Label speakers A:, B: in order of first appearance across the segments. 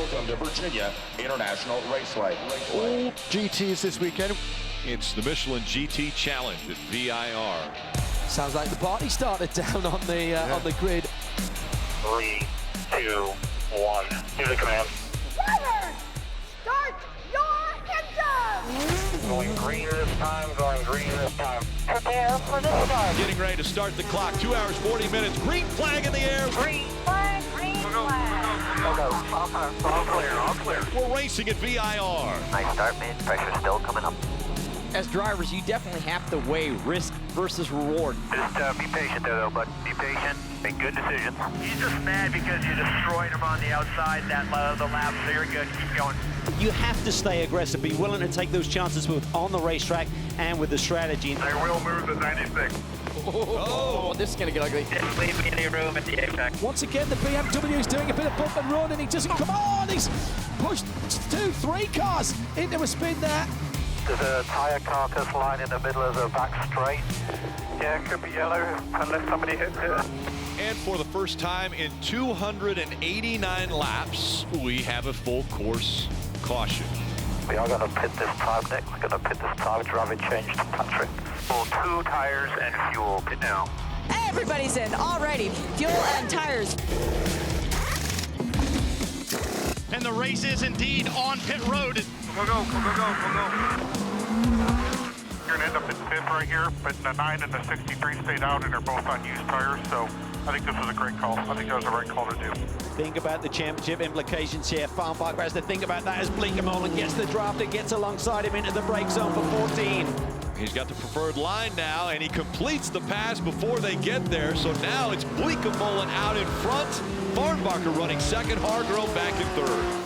A: from the VIRginia International Raceway.
B: All GTs this weekend.
C: It's the Michelin GT Challenge at VIR.
D: Sounds like the party started down on the grid.
E: 3, 2, 1. Here's the command.
F: Drivers, start your engines!
E: Going green this time, going green this time. Prepare for the start.
C: Getting ready to start the clock. 2 hours, 40 minutes. Green flag in the air.
F: Green flag, green flag.
E: All clear, all clear.
C: We're racing at VIR.
E: Nice start, man. Pressure still coming up.
G: As drivers, you definitely have to weigh risk versus reward.
E: Just be patient there, though, bud. Be patient. Make good decisions. He's just mad because you destroyed him on the outside that the lap. So you're good. Keep going.
G: You have to stay aggressive, be willing to take those chances both on the racetrack and with the strategy.
E: They will move the 96.
G: Oh, this is going to get ugly.
E: Didn't leave me any room at the apex.
D: Once again, the BMW is doing a bit of bump and run, and he doesn't come on. He's pushed 2, 3 cars into a spin there.
E: There's a tyre carcass line in the middle of the back straight. Yeah, it could be yellow unless somebody hits it.
C: And for the first time in 289 laps, we have a full course caution.
E: We are going to pit this time next. We're going to pit this time, driving change to Patrick. Full 2 tires and fuel. Pit now.
H: Everybody's in already. Fuel and tires.
I: And the race is indeed on pit road.
E: Go, go, go, go, go, go, go. You're going to end up in 5th right here, but the 9 and the 63 stayed out and are both on used tires, so I think this was a great call. I think that was the right call to do.
G: Think about the championship implications here. Farmbach has to think about that as Bleekemolen gets the draft and gets alongside him into the brake zone for 14.
C: He's got the preferred line now, and he completes the pass before they get there. So now it's Bleekemolen out in front. Farnbacher running second, Hargrove back in third.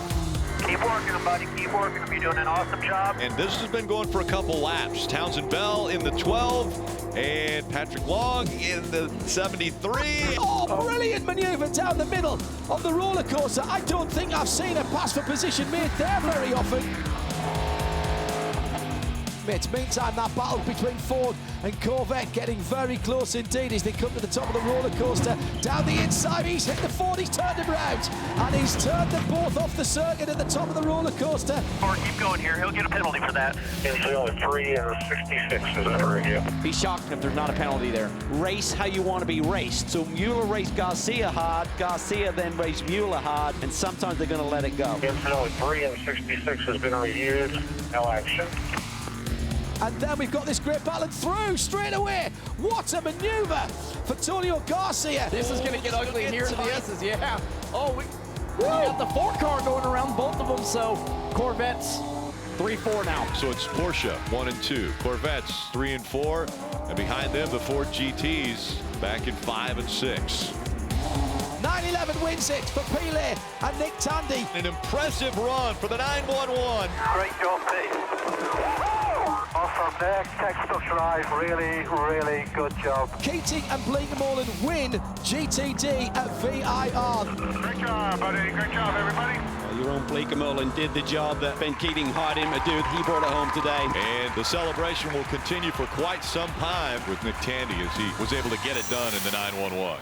E: Keep working, buddy. Keep working. You're doing an awesome job.
C: And this has been going for a couple laps. Townsend Bell in the 12, and Patrick Long in the 73.
D: Oh, brilliant maneuver down the middle of the roller coaster. I don't think I've seen a pass for position made there very often. Meantime, that battle between Ford and Corvette getting very close indeed as they come to the top of the roller coaster. Down the inside, he's hit the Ford, he's turned him round, and he's turned them both off the circuit at the top of the roller coaster.
E: Or keep going here, he'll get a penalty for that. It's only 3 and 66 is that right here.
G: Be shocked if there's not a penalty there. Race how you want to be raced. So Mueller raced Garcia hard, Garcia then raced Mueller hard, and sometimes they're going to let it go.
E: Incidentally, 3 and 66 has been reviewed. No action.
D: And then we've got this great battle through straight away. What a maneuver for Tonio Garcia.
G: This is going to get ugly here to the S's, yeah. Oh, we got the 4 car going around both of them, so Corvettes 3-4 now.
C: So it's Porsche 1 and 2, Corvettes 3 and 4, and behind them the Ford GTs back in 5 and 6.
D: 911 wins it for Pele and Nick Tandy.
C: An impressive run for the 911.
E: Great job, Pete. Awesome there, textbook drive, really, really good job.
D: Keating and Bleekemolen win GTD at VIR.
E: Great job, buddy, great job, everybody.
G: Your own Bleekemolen did the job that Ben Keating hired him to do. He brought it home today.
C: And the celebration will continue for quite some time with Nick Tandy as he was able to get it done in the 911.